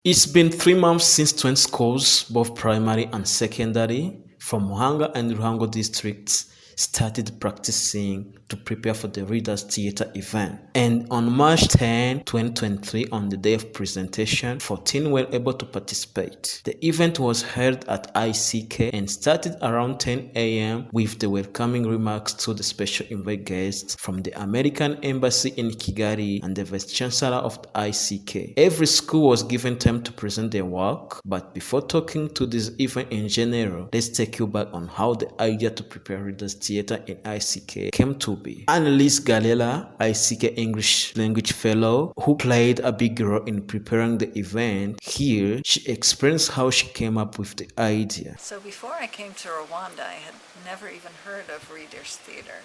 It's been 3 months since 20 schools, both primary and secondary, from Muhanga and Ruhango districts started practicing to prepare for the Readers Theatre event. And on March 10, 2023, on the day of presentation, 14 were able to participate. The event was held at ICK and started around 10 a.m. with the welcoming remarks to the special invite guests from the American Embassy in Kigali and the Vice Chancellor of the ICK. Every school was given time to present their work, but before talking to this event in general, let's take you back on how the idea to prepare Readers Theatre in ICK came to be. Annalise Galela, ICK English Language Fellow, who played a big role in preparing the event, here she explains how she came up with the idea. So before I came to Rwanda, I had never even heard of Readers Theatre,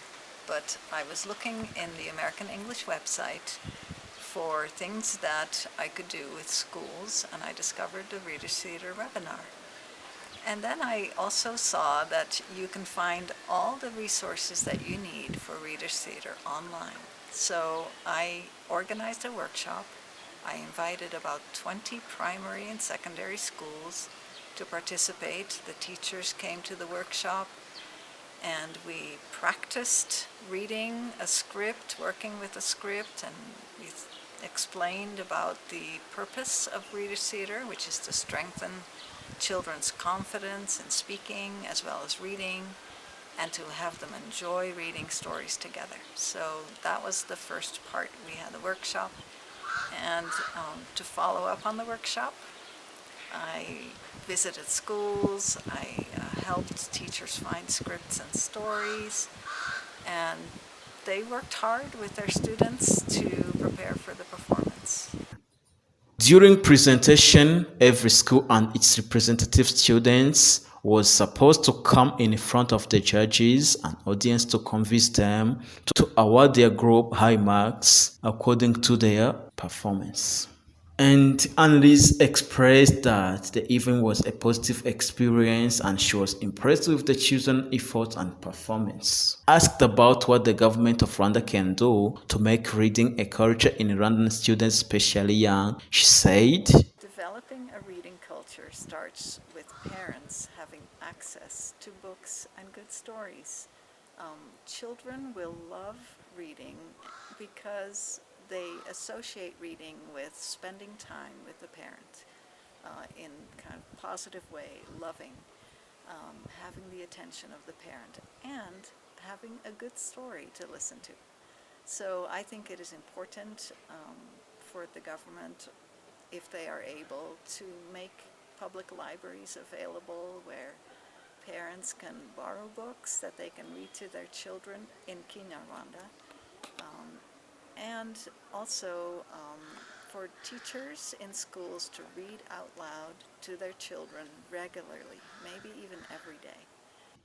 but I was looking in the American English website for things that I could do with schools, and I discovered the Readers Theatre webinar. And then I also saw that you can find all the resources that you need for Readers Theatre online. So I organized a workshop. I invited about 20 primary and secondary schools to participate. The teachers came to the workshop and we practiced reading a script, working with a script, and we explained about the purpose of Readers Theatre, which is to strengthen children's confidence in speaking as well as reading, and to have them enjoy reading stories together. So that was the first part. We had the workshop, and to follow up on the workshop, I visited schools, I helped teachers find scripts and stories, and they worked hard with their students to prepare for the performance. During presentation, every school and its representative students was supposed to come in front of the judges and audience to convince them to award their group high marks according to their performance. And Annalise expressed that the event was a positive experience and she was impressed with the children's effort and performance. Asked about what the government of Rwanda can do to make reading a culture in Rwandan students, especially young, she said, Developing a reading culture starts with parents having access to books and good stories. Children will love reading because they associate reading with spending time with the parent in kind of positive way, loving, having the attention of the parent, and having a good story to listen to. So I think it is important for the government, if they are able, to make public libraries available where parents can borrow books that they can read to their children in Kinyarwanda. And also for teachers in schools to read out loud to their children regularly, maybe even every day.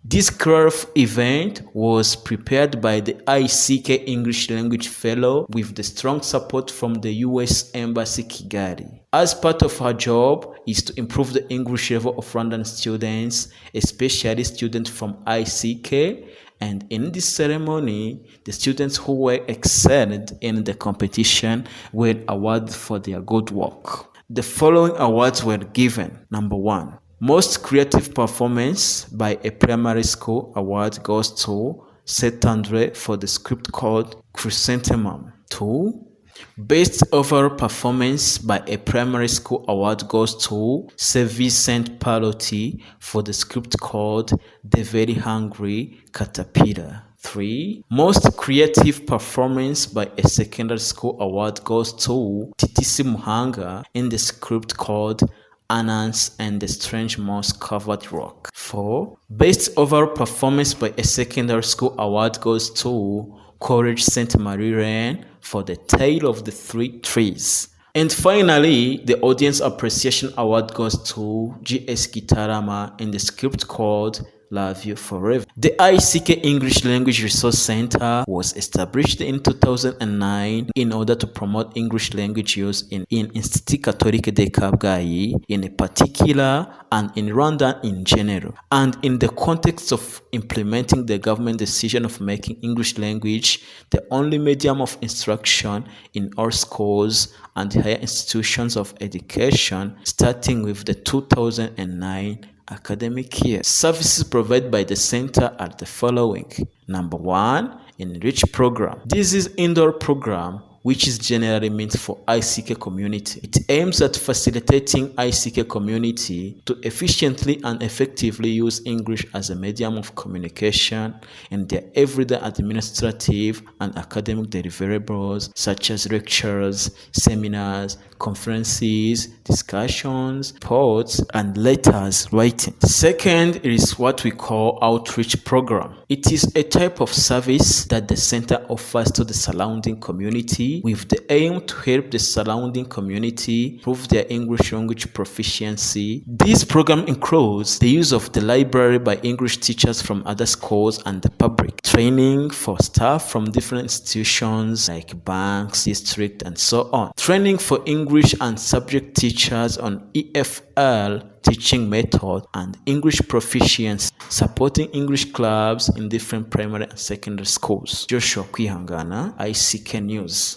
This CRAF event was prepared by the ICK English Language Fellow with the strong support from the US Embassy Kigali. As part of her job is to improve the English level of Rwandan students, especially students from ICK, and in this ceremony, the students who were excelled in the competition were awarded for their good work. The following awards were given. Number 1. Most Creative Performance by a Primary School award goes to Setandre for the script called Chrysanthemum. 2. Best Overall Performance by a Primary School award goes to Vincent Paloti for the script called The Very Hungry Caterpillar. 3. Most Creative Performance by a Secondary School award goes to TTC Muhanga in the script called Anans and the Strange Moss Covered Rock. 4. Best Overall Performance by a Secondary School award goes to Courage Saint Marie Reine for The Tale of the Three Trees. And finally, the Audience Appreciation Award goes to G.S. Gitarama in the script called Love you forever. The ICK English Language Resource Center was established in 2009 in order to promote English language use in Institut Catholique de Kabgayi in particular and in Rwanda in general, and in the context of implementing the government decision of making English language the only medium of instruction in all schools and higher institutions of education starting with the 2009 academic year. Services provided by the center are the following. Number 1, Enrich program. This is indoor program which is generally meant for ICK community. It aims at facilitating ICK community to efficiently and effectively use English as a medium of communication in their everyday administrative and academic deliverables such as lectures, seminars, conferences, discussions, reports, and letters writing. Second is what we call outreach program. It is a type of service that the center offers to the surrounding community with the aim to help the surrounding community improve their English language proficiency. This program includes the use of the library by English teachers from other schools and the public, training for staff from different institutions like banks, district, and so on, training for English and subject teachers on EFL teaching method and English proficiency, supporting English clubs in different primary and secondary schools. Joshua Kwihangana, ICK News.